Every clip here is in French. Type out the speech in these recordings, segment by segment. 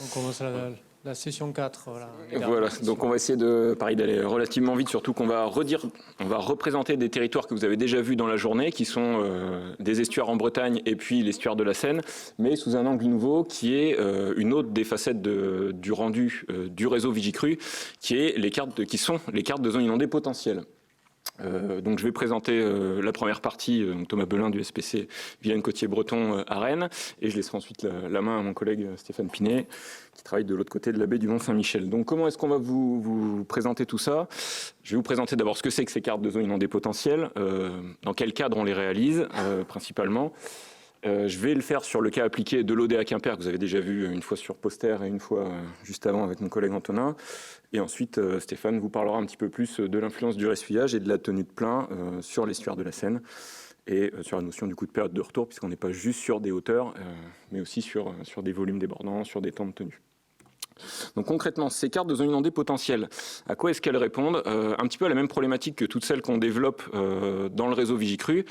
On commence la session 4. Voilà, donc on va essayer d'aller relativement vite, surtout qu'on va représenter des territoires que vous avez déjà vus dans la journée, qui sont des estuaires en Bretagne et puis l'estuaire de la Seine, mais sous un angle nouveau qui est une autre des facettes du rendu du réseau Vigicru, qui sont les cartes de zones inondées potentielles. Donc je vais présenter la première partie, Thomas Belin du SPC Vilaine-Côtier-Breton à Rennes, et je laisserai ensuite la main à mon collègue Stéphane Pinet, qui travaille de l'autre côté de la baie du Mont-Saint-Michel. Donc comment est-ce qu'on va vous présenter tout ça? Je vais vous présenter d'abord ce que c'est que ces cartes de zones inondées potentielles, dans quel cadre on les réalise principalement. Je vais le faire sur le cas appliqué de l'OD à Quimper, que vous avez déjà vu une fois sur poster et une fois juste avant avec mon collègue Antonin. Et ensuite, Stéphane vous parlera un petit peu plus de l'influence du ressuyage et de la tenue de plein sur l'estuaire de la Seine et sur la notion du coup de période de retour, puisqu'on n'est pas juste sur des hauteurs, mais aussi sur des volumes débordants, sur des temps de tenue. Donc concrètement, ces cartes de zones inondées potentielles, à quoi est-ce qu'elles répondent? Un petit peu à la même problématique que toutes celles qu'on développe dans le réseau Vigicru,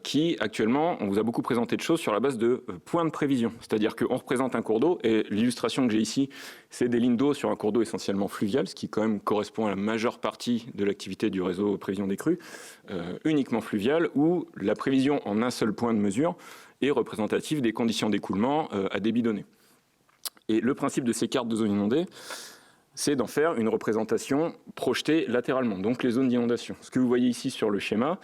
qui actuellement, on vous a beaucoup présenté de choses sur la base de points de prévision. C'est-à-dire qu'on représente un cours d'eau, et l'illustration que j'ai ici, c'est des lignes d'eau sur un cours d'eau essentiellement fluvial, ce qui quand même correspond à la majeure partie de l'activité du réseau prévision des crues, uniquement fluvial, où la prévision en un seul point de mesure est représentative des conditions d'écoulement à débit donné. Et le principe de ces cartes de zones inondées, c'est d'en faire une représentation projetée latéralement, donc les zones d'inondation. Ce que vous voyez ici sur le schéma,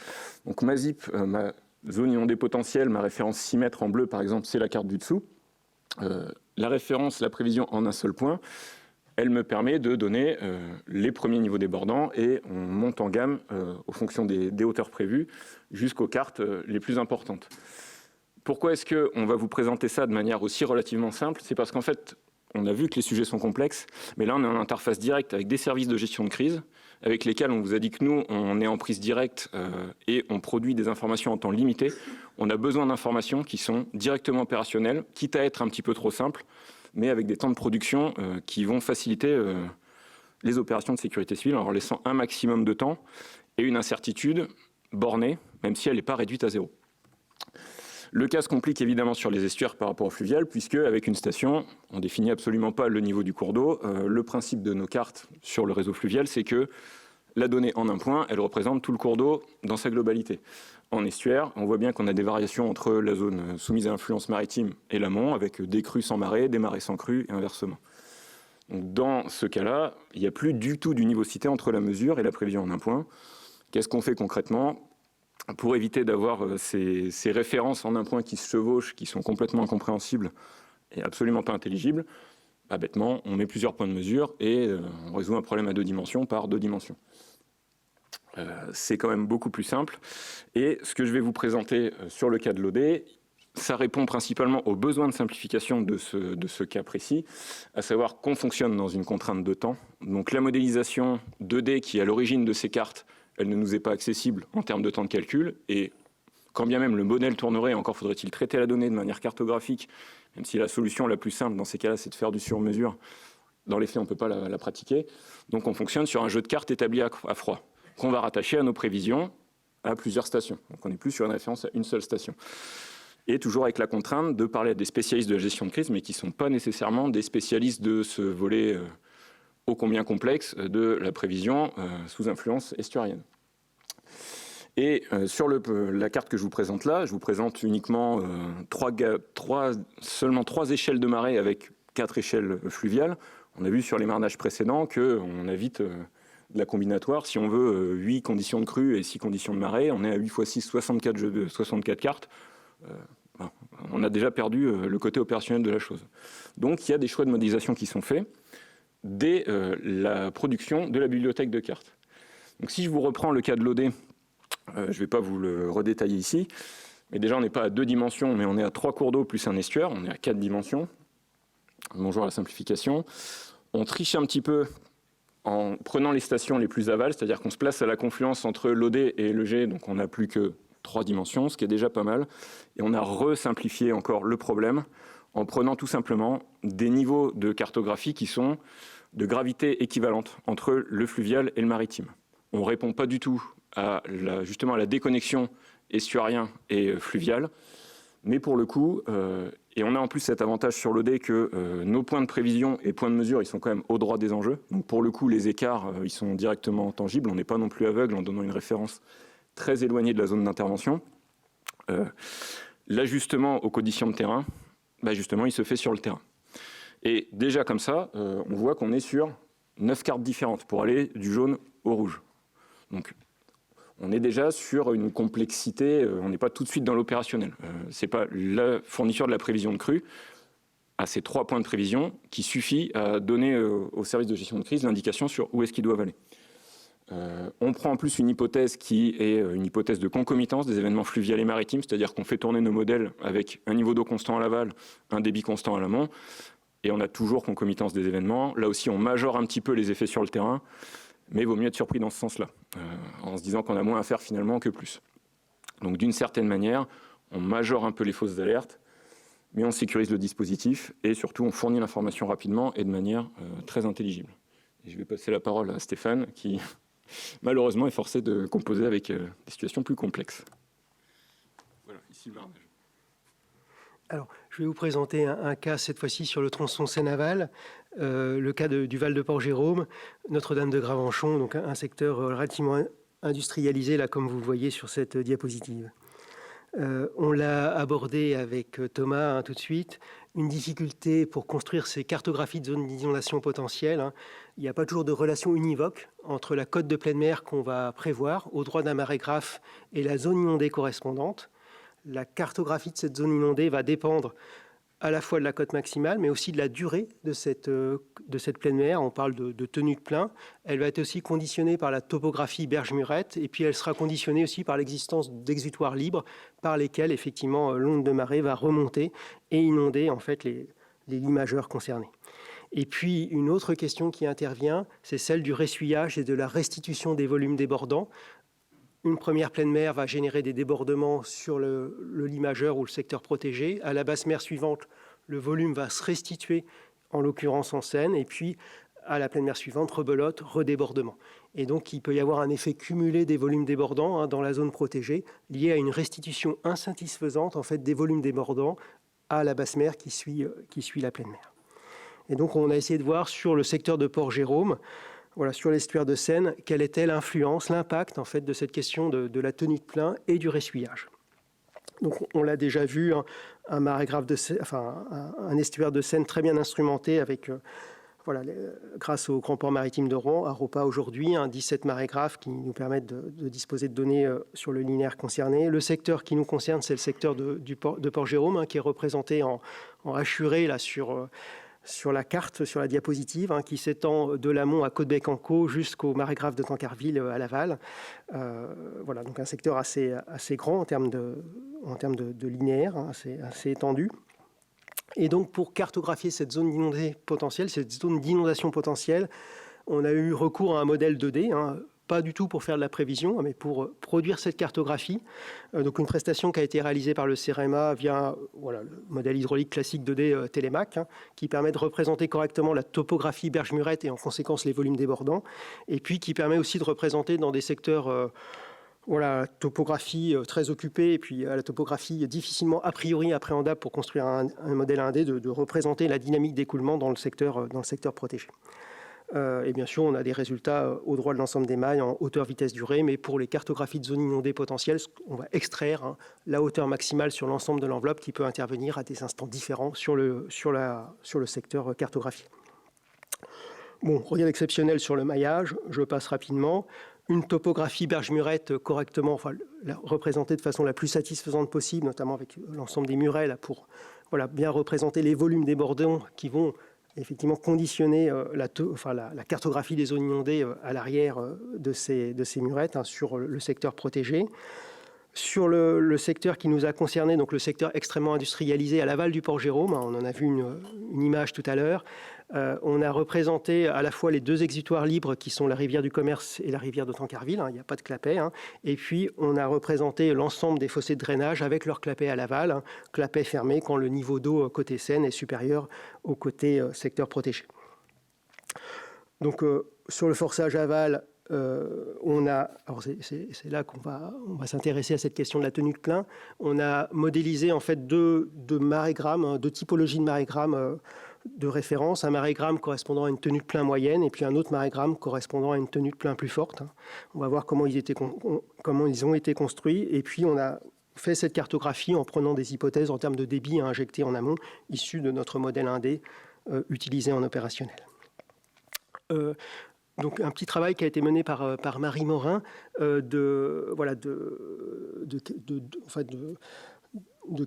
donc ma ZIP, ma zone inondée potentielle, ma référence 6 mètres en bleu par exemple, c'est la carte du dessous. La référence, la prévision en un seul point, elle me permet de donner les premiers niveaux débordants et on monte en gamme aux fonctions des hauteurs prévues jusqu'aux cartes les plus importantes. Pourquoi est-ce qu'on va vous présenter ça de manière aussi relativement simple? C'est parce qu'en fait, on a vu que les sujets sont complexes, mais là on est en interface directe avec des services de gestion de crise, avec lesquels on vous a dit que nous, on est en prise directe et on produit des informations en temps limité. On a besoin d'informations qui sont directement opérationnelles, quitte à être un petit peu trop simples, mais avec des temps de production qui vont faciliter les opérations de sécurité civile en leur laissant un maximum de temps et une incertitude bornée, même si elle n'est pas réduite à zéro. Le cas se complique évidemment sur les estuaires par rapport au fluvial, puisque avec une station, on ne définit absolument pas le niveau du cours d'eau. Le principe de nos cartes sur le réseau fluvial, c'est que la donnée en un point, elle représente tout le cours d'eau dans sa globalité. En estuaire, on voit bien qu'on a des variations entre la zone soumise à influence maritime et l'amont, avec des crues sans marée, des marées sans crues et inversement. Donc, dans ce cas-là, il n'y a plus du tout d'univocité entre la mesure et la prévision en un point. Qu'est-ce qu'on fait concrètement ? Pour éviter d'avoir ces références en un point qui se chevauchent, qui sont complètement incompréhensibles et absolument pas intelligibles, bêtement, on met plusieurs points de mesure et on résout un problème à 2 dimensions par 2 dimensions. C'est quand même beaucoup plus simple. Et ce que je vais vous présenter sur le cas de l'OD, ça répond principalement aux besoins de simplification de ce cas précis, à savoir qu'on fonctionne dans une contrainte de temps. Donc la modélisation 2D qui est à l'origine de ces cartes, elle ne nous est pas accessible en termes de temps de calcul, et quand bien même le modèle tournerait, encore faudrait-il traiter la donnée de manière cartographique, même si la solution la plus simple dans ces cas-là, c'est de faire du sur-mesure. Dans les faits, on ne peut pas la pratiquer. Donc on fonctionne sur un jeu de cartes établi à froid, qu'on va rattacher à nos prévisions à plusieurs stations. Donc on n'est plus sur une référence à une seule station. Et toujours avec la contrainte de parler à des spécialistes de la gestion de crise, mais qui ne sont pas nécessairement des spécialistes de ce volet ô combien complexe de la prévision sous influence estuarienne. Et sur la carte que je vous présente là, je vous présente uniquement seulement 3 échelles de marée avec 4 échelles fluviales. On a vu sur les marnages précédents qu'on a vite de la combinatoire. Si on veut 8 conditions de crue et 6 conditions de marée, on est à 8 x 6, 64 cartes. On a déjà perdu le côté opérationnel de la chose. Donc il y a des choix de modélisation qui sont faits dès la production de la bibliothèque de cartes. Donc si je vous reprends le cas de l'OD, je ne vais pas vous le redétailler ici, mais déjà on n'est pas à 2 dimensions, mais on est à 3 cours d'eau plus un estuaire, on est à 4 dimensions. Bonjour à la simplification. On triche un petit peu en prenant les stations les plus aval, c'est-à-dire qu'on se place à la confluence entre l'OD et le G, donc on n'a plus que 3 dimensions, ce qui est déjà pas mal. Et on a resimplifié encore le problème en prenant tout simplement des niveaux de cartographie qui sont de gravité équivalente entre le fluvial et le maritime. On ne répond pas du tout justement à la déconnexion estuarien et fluvial, mais pour le coup, Et on a en plus cet avantage sur l'OD que nos points de prévision et points de mesure, ils sont quand même au droit des enjeux. Donc pour le coup, les écarts, ils sont directement tangibles. On n'est pas non plus aveugle en donnant une référence très éloignée de la zone d'intervention. L'ajustement aux conditions de terrain, justement, il se fait sur le terrain. Et déjà comme ça, on voit qu'on est sur 9 cartes différentes pour aller du jaune au rouge. Donc on est déjà sur une complexité, on n'est pas tout de suite dans l'opérationnel. Ce n'est pas la fourniture de la prévision de crue à ces 3 points de prévision qui suffit à donner au service de gestion de crise l'indication sur où est-ce qu'ils doivent aller. On prend en plus une hypothèse qui est une hypothèse de concomitance des événements fluviales et maritimes, c'est-à-dire qu'on fait tourner nos modèles avec un niveau d'eau constant à l'aval, un débit constant à l'amont, et on a toujours concomitance des événements. Là aussi, on majore un petit peu les effets sur le terrain, mais il vaut mieux être surpris dans ce sens-là, en se disant qu'on a moins à faire finalement que plus. Donc d'une certaine manière, on majore un peu les fausses alertes, mais on sécurise le dispositif, et surtout on fournit l'information rapidement et de manière très intelligible. Et je vais passer la parole à Stéphane, qui malheureusement est forcé de composer avec des situations plus complexes. Voilà, ici le barrage. Alors, je vais vous présenter un cas, cette fois-ci, sur le tronçon Seine-Aval, le cas du Val de Port-Jérôme, Notre-Dame de Gravenchon, donc un secteur relativement industrialisé, là, comme vous le voyez sur cette diapositive. On l'a abordé avec Thomas tout de suite. Une difficulté pour construire ces cartographies de zones d'inondation potentielles. Il n'y a pas toujours de relation univoque entre la cote de pleine mer qu'on va prévoir au droit d'un marégraphe et la zone inondée correspondante. La cartographie de cette zone inondée va dépendre à la fois de la cote maximale, mais aussi de la durée de cette pleine mer. On parle de tenue de plein. Elle va être aussi conditionnée par la topographie berge-murette, et puis elle sera conditionnée aussi par l'existence d'exutoires libres par lesquels, effectivement, l'onde de marée va remonter et inonder, en fait, les lits majeurs concernés. Et puis, une autre question qui intervient, c'est celle du ressuyage et de la restitution des volumes débordants. Une première pleine mer va générer des débordements sur le lit majeur ou le secteur protégé. À la basse mer suivante, le volume va se restituer, en l'occurrence en Seine, et puis à la pleine mer suivante, rebelote, redébordement. Et donc, il peut y avoir un effet cumulé des volumes débordants dans la zone protégée, lié à une restitution insatisfaisante en fait, des volumes débordants à la basse mer qui suit la pleine mer. Et donc, on a essayé de voir sur le secteur de Port-Jérôme, voilà, sur l'estuaire de Seine, quelle était l'influence, l'impact en fait, de cette question de la tenue de plein et du ressuyage. Donc on l'a déjà vu, un marégraphe un estuaire de Seine très bien instrumenté avec, grâce au Grand Port Maritime de Rouen, à ROPA aujourd'hui, 17 marégraphes qui nous permettent de disposer de données sur le linéaire concerné. Le secteur qui nous concerne, c'est le secteur de Port-Jérôme, qui est représenté en hachuré là, sur la carte, sur la diapositive, qui s'étend de l'amont à Côte-Bec-en-Caux jusqu'au marégraphe de Tancarville à Laval. Voilà, donc un secteur assez grand en termes de linéaire, assez étendu. Et donc pour cartographier cette zone d'inondation potentielle, on a eu recours à un modèle 2D, pas du tout pour faire de la prévision, mais pour produire cette cartographie. Donc une prestation qui a été réalisée par le CEREMA via le modèle hydraulique classique 2D Télémac, qui permet de représenter correctement la topographie berge-murette et en conséquence les volumes débordants, et puis qui permet aussi de représenter dans des secteurs topographie très occupée et puis la topographie difficilement a priori appréhendable pour construire un modèle 1D, de représenter la dynamique d'écoulement dans le secteur protégé. Et bien sûr, on a des résultats au droit de l'ensemble des mailles en hauteur, vitesse, durée, mais pour les cartographies de zones inondées potentielles, on va extraire la hauteur maximale sur l'ensemble de l'enveloppe qui peut intervenir à des instants différents sur le secteur cartographié. Bon, regard exceptionnel sur le maillage, je passe rapidement. Une topographie berge-murette correctement, représentée de façon la plus satisfaisante possible, notamment avec l'ensemble des murets là, pour bien représenter les volumes débordants qui vont effectivement conditionner la cartographie des zones inondées à l'arrière de ces murettes sur le secteur protégé. Sur le secteur qui nous a concerné, donc le secteur extrêmement industrialisé à l'aval du Port-Jérôme, on en a vu une image tout à l'heure, on a représenté à la fois les deux exutoires libres qui sont la rivière du Commerce et la rivière de Tancarville, il n'y a pas de clapet, et puis on a représenté l'ensemble des fossés de drainage avec leur clapet à l'aval, clapet fermé quand le niveau d'eau côté Seine est supérieur au côté secteur protégé. Donc sur le forçage aval, c'est là qu'on va s'intéresser à cette question de la tenue de plein. On a modélisé en fait deux marégrammes, deux typologies de marégrammes de référence, un marégramme correspondant à une tenue de plein moyenne et puis un autre marégramme correspondant à une tenue de plein plus forte. On va voir comment ils ont été construits, et puis on a fait cette cartographie en prenant des hypothèses en termes de débit à injecter en amont, issues de notre modèle 1D utilisé en opérationnel. Donc un petit travail qui a été mené par Marie Morin de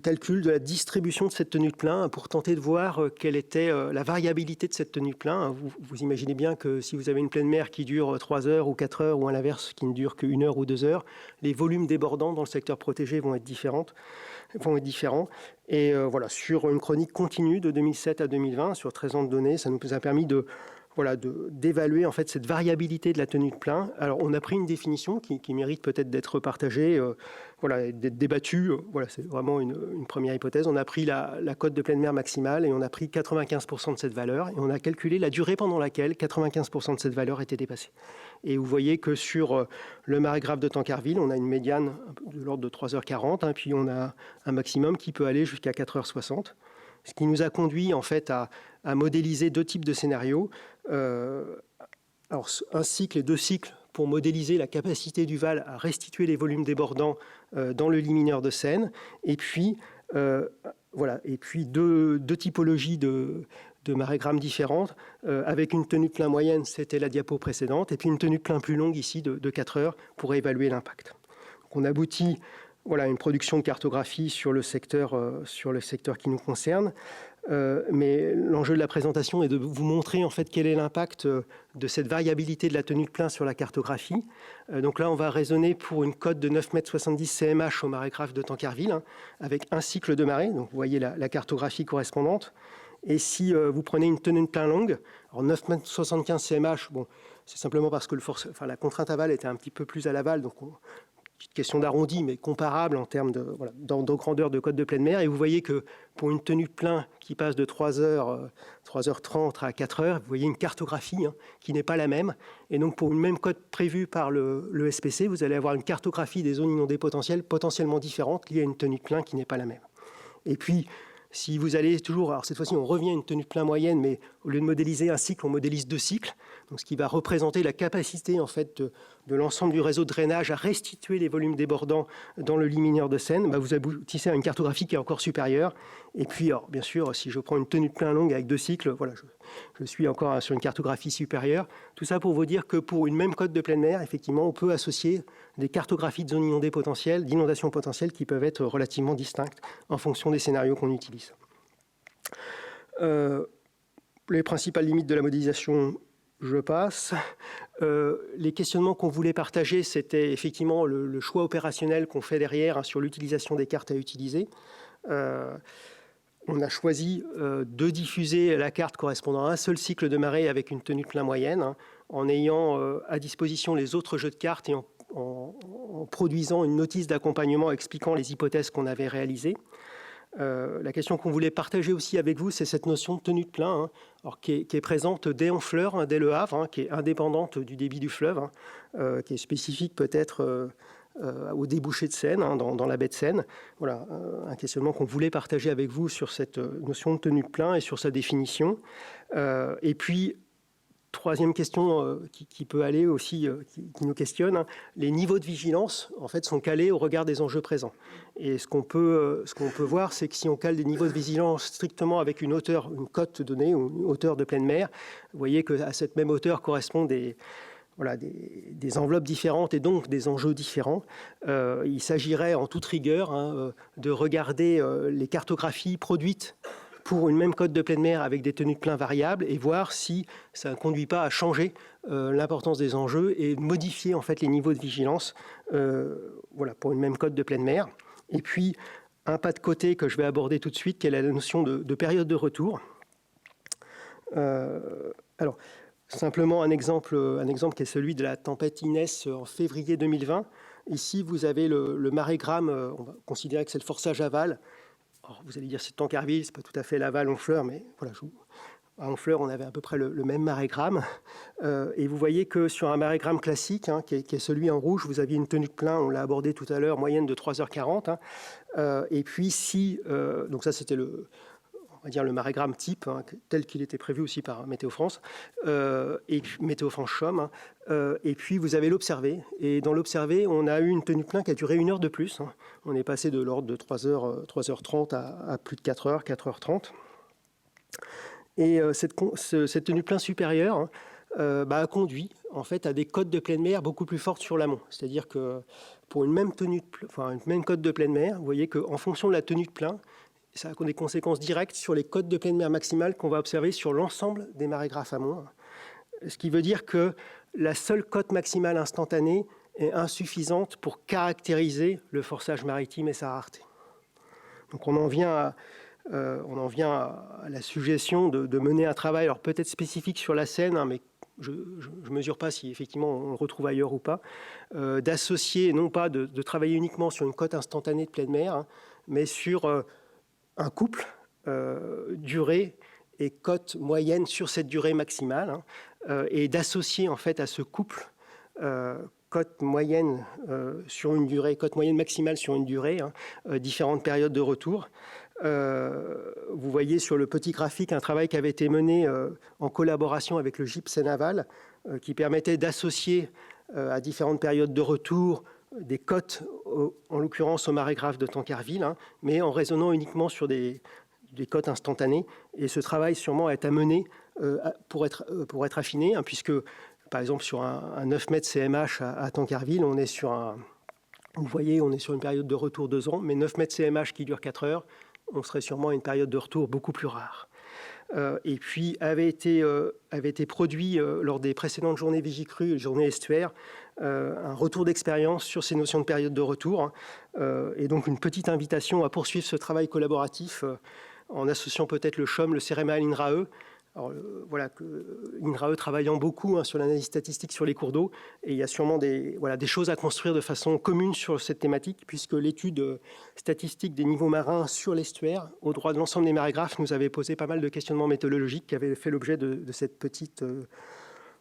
calcul de la distribution de cette tenue de plein pour tenter de voir quelle était la variabilité de cette tenue de plein. Vous imaginez bien que si vous avez une pleine mer qui dure 3 heures ou 4 heures, ou à l'inverse qui ne dure qu'1 heure ou 2 heures, les volumes débordants dans le secteur protégé vont être différents. Et voilà, sur une chronique continue de 2007 à 2020, sur 13 ans de données, ça nous a permis d'évaluer en fait cette variabilité de la tenue de plein. Alors on a pris une définition qui mérite peut-être d'être partagée, d'être débattue. C'est vraiment une première hypothèse. On a pris la cote de pleine mer maximale et on a pris 95% de cette valeur, et on a calculé la durée pendant laquelle 95% de cette valeur était dépassée. Et vous voyez que sur le marégraphe de Tancarville, on a une médiane de l'ordre de 3h40, puis on a un maximum qui peut aller jusqu'à 4h60. Ce qui nous a conduit en fait à modéliser deux types de scénarios. Alors un cycle et deux cycles pour modéliser la capacité du Val à restituer les volumes débordants dans le lit mineur de Seine. Et puis, deux typologies de marégrammes différentes, avec une tenue de plein moyenne, c'était la diapo précédente, et puis une tenue de plein plus longue ici de 4 heures pour évaluer l'impact. Donc on aboutit à une production de cartographie sur le secteur qui nous concerne. Mais l'enjeu de la présentation est de vous montrer en fait quel est l'impact de cette variabilité de la tenue de plein sur la cartographie. Donc là, on va raisonner pour une cote de 9,70 m CMH au marégraphe de Tancarville, avec un cycle de marée. Donc vous voyez la cartographie correspondante. Et si vous prenez une tenue de plein longue, alors 9,75 m CMH, c'est simplement parce que la contrainte aval était un petit peu plus à l'aval, donc petite question d'arrondi, mais comparable en termes de grandeur de cote de pleine mer. Et vous voyez que pour une tenue de plein qui passe de 3h30 à 4h, vous voyez une cartographie qui n'est pas la même. Et donc pour une même cote prévue par le SPC, vous allez avoir une cartographie des zones inondées potentielles potentiellement différentes liées à une tenue de plein qui n'est pas la même. Et puis, si vous allez toujours, alors cette fois-ci on revient à une tenue de plein moyenne, mais au lieu de modéliser un cycle, on modélise deux cycles, donc ce qui va représenter la capacité en fait de l'ensemble du réseau de drainage à restituer les volumes débordants dans le lit mineur de Seine. Vous aboutissez à une cartographie qui est encore supérieure. Et puis, alors, bien sûr, si je prends une tenue de plein longue avec deux cycles, je suis encore sur une cartographie supérieure. Tout ça pour vous dire que pour une même cote de pleine mer, effectivement, on peut associer des cartographies de zones inondées potentielles, d'inondations potentielles qui peuvent être relativement distinctes en fonction des scénarios qu'on utilise. Les principales limites de la modélisation, je passe. Les questionnements qu'on voulait partager, c'était effectivement le choix opérationnel qu'on fait derrière sur l'utilisation des cartes à utiliser. On a choisi de diffuser la carte correspondant à un seul cycle de marée avec une tenue de plein moyenne, en ayant à disposition les autres jeux de cartes et en produisant une notice d'accompagnement expliquant les hypothèses qu'on avait réalisées. La question qu'on voulait partager aussi avec vous, c'est cette notion de tenue de plein, qui est présente dès Honfleur, dès Le Havre, qui est indépendante du débit du fleuve, qui est spécifique peut-être au débouché de Seine, dans la baie de Seine. Voilà, un questionnement qu'on voulait partager avec vous sur cette notion de tenue de plein et sur sa définition. Et puis, troisième question qui peut aller aussi, qui nous questionne, les niveaux de vigilance en fait, sont calés au regard des enjeux présents. Et ce qu'on peut voir, c'est que si on cale des niveaux de vigilance strictement avec une hauteur, une cote donnée ou une hauteur de pleine mer, vous voyez qu'à cette même hauteur correspondent des enveloppes différentes et donc des enjeux différents. Il s'agirait en toute rigueur de regarder les cartographies produites pour une même cote de pleine mer avec des tenues de plein variables et voir si ça ne conduit pas à changer l'importance des enjeux et modifier en fait les niveaux de vigilance pour une même cote de pleine mer. Et puis, un pas de côté que je vais aborder tout de suite, qui est la notion de période de retour. Alors, simplement un exemple qui est celui de la tempête Inès en février 2020. Ici, vous avez le marégramme, on va considérer que c'est le forçage aval. Alors, vous allez dire c'est Tancarville, c'est pas tout à fait l'aval Honfleur, mais voilà, à Honfleur, on avait à peu près le même marégramme. Et vous voyez que sur un marégramme classique, hein, qui est celui en rouge, vous aviez une tenue de plein, on l'a abordé tout à l'heure, moyenne de 3h40. Hein. Et puis si, donc ça c'était on va dire le marégramme type, hein, tel qu'il était prévu aussi par Météo France, et Météo France Chom. Hein. Et puis vous avez l'observé. Et dans l'observé, on a eu une tenue de plein qui a duré 1 heure de plus. Hein. On est passé de l'ordre de 3h30 à plus de 4h, 4h30. Et cette tenue de plein supérieure, hein, a conduit en fait à des cotes de pleine mer beaucoup plus fortes sur l'amont. C'est-à-dire que pour une même cote de pleine mer, vous voyez qu'en fonction de la tenue de plein, ça a des conséquences directes sur les cotes de pleine mer maximales qu'on va observer sur l'ensemble des marégraphes amont. Ce qui veut dire que la seule cote maximale instantanée est insuffisante pour caractériser le forçage maritime et sa rareté. Donc on en vient à la suggestion de mener un travail, alors peut-être spécifique sur la Seine, hein, mais je ne mesure pas si effectivement on le retrouve ailleurs ou pas, d'associer, non pas de travailler uniquement sur une cote instantanée de pleine mer, hein, mais sur un couple durée et cote moyenne sur cette durée maximale, hein, et d'associer en fait à ce couple cote moyenne sur une durée, cote moyenne maximale sur une durée, hein, différentes périodes de retour. Vous voyez sur le petit graphique un travail qui avait été mené en collaboration avec le GIP Seine-Aval, qui permettait d'associer à différentes périodes de retour des cotes, en l'occurrence au marégraphe de Tancarville, hein, mais en raisonnant uniquement sur des cotes instantanées. Et ce travail sûrement est à mener pour être affiné, hein, puisque par exemple sur un 9 mètres CMH à Tancarville, on est sur vous voyez, on est sur une période de retour 2 ans, mais 9 mètres CMH qui dure 4 heures, on serait sûrement à une période de retour beaucoup plus rare. Et puis avait été produit lors des précédentes journées Vigicru et journées estuaires, un retour d'expérience sur ces notions de période de retour, hein, et donc une petite invitation à poursuivre ce travail collaboratif en associant peut-être le CHOM, le CEREMA et l'INRAE. Alors, voilà, l'INRAE travaillant beaucoup, hein, sur l'analyse statistique sur les cours d'eau, et il y a sûrement des choses à construire de façon commune sur cette thématique, puisque l'étude statistique des niveaux marins sur l'estuaire, au droit de l'ensemble des marégraphes, nous avait posé pas mal de questionnements méthodologiques qui avaient fait l'objet de cette petite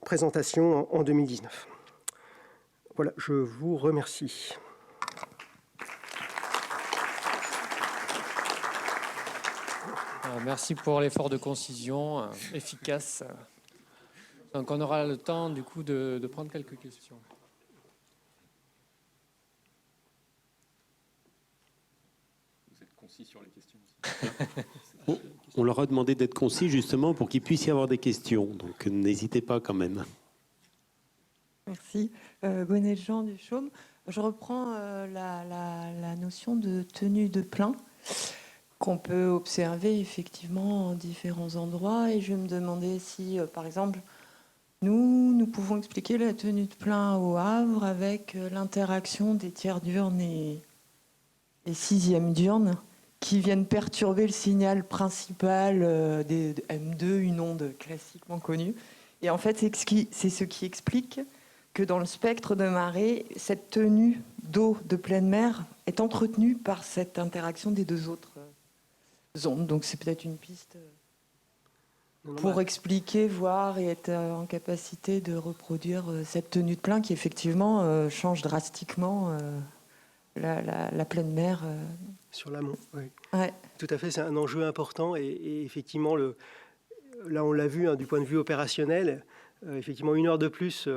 présentation en 2019. Voilà, je vous remercie. Merci pour l'effort de concision efficace. Donc on aura le temps du coup de prendre quelques questions. Vous êtes concis sur les questions. On leur a demandé d'être concis justement pour qu'il puisse y avoir des questions. Donc n'hésitez pas quand même. Merci. Gonelle Jean du Chaume. Je reprends la notion de tenue de plein qu'on peut observer effectivement en différents endroits. Et je me demandais si, par exemple, nous pouvons expliquer la tenue de plein au Havre avec l'interaction des tiers diurnes et sixièmes diurnes qui viennent perturber le signal principal des M2, une onde classiquement connue. Et en fait, c'est ce qui explique que dans le spectre de marée, cette tenue d'eau de pleine mer est entretenue par cette interaction des deux autres ondes. Donc c'est peut-être une piste pour expliquer, voir et être en capacité de reproduire cette tenue de plein qui effectivement change drastiquement la pleine mer. Sur l'amont, oui. Ouais. Tout à fait, c'est un enjeu important et effectivement, là on l'a vu, hein, du point de vue opérationnel, effectivement 1 heure de plus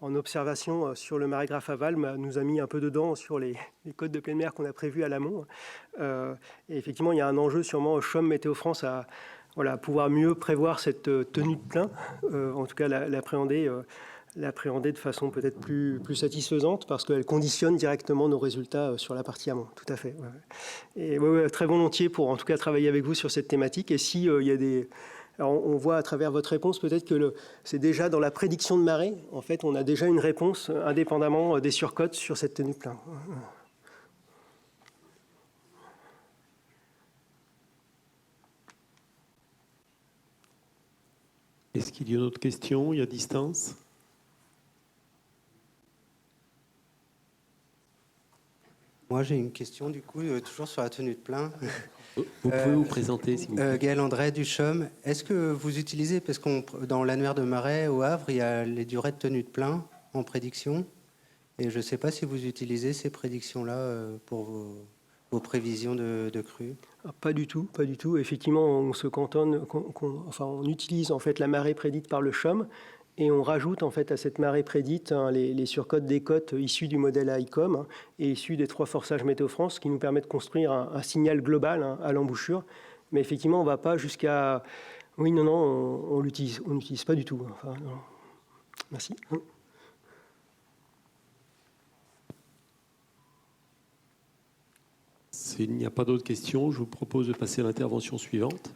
en observation sur le marégraphe aval nous a mis un peu dedans sur les côtes de pleine mer qu'on a prévues à l'amont. Et effectivement, il y a un enjeu sûrement au CHOM Météo France à pouvoir mieux prévoir cette tenue de plein, en tout cas l'appréhender de façon peut-être plus satisfaisante parce qu'elle conditionne directement nos résultats sur la partie amont. Tout à fait. Ouais. Et très volontiers pour en tout cas travailler avec vous sur cette thématique. Et si il y a des... Alors, on voit à travers votre réponse peut-être que c'est déjà dans la prédiction de marée. En fait, on a déjà une réponse indépendamment des surcotes sur cette tenue de plein. Est-ce qu'il y a une autre question? Il y a distance? Moi, j'ai une question, du coup, toujours sur la tenue de plein. Vous pouvez vous présenter, s'il vous plaît. Gaël André du CHUM, est-ce que vous utilisez, parce que dans l'annuaire de Marais, au Havre, il y a les durées de tenue de plein en prédiction, et je ne sais pas si vous utilisez ces prédictions-là pour vos prévisions de crue. Ah, pas du tout, pas du tout. Effectivement, on se cantonne, on utilise en fait la marée prédite par le CHUM et on rajoute en fait à cette marée prédite les surcotes des cotes issues du modèle ICOM et issues des 3 forçages Météo France, qui nous permet de construire un signal global à l'embouchure. Mais effectivement, on ne va pas jusqu'à... Oui, non, on l'utilise pas du tout. Enfin, non. Merci. S'il n'y a pas d'autres questions, je vous propose de passer à l'intervention suivante.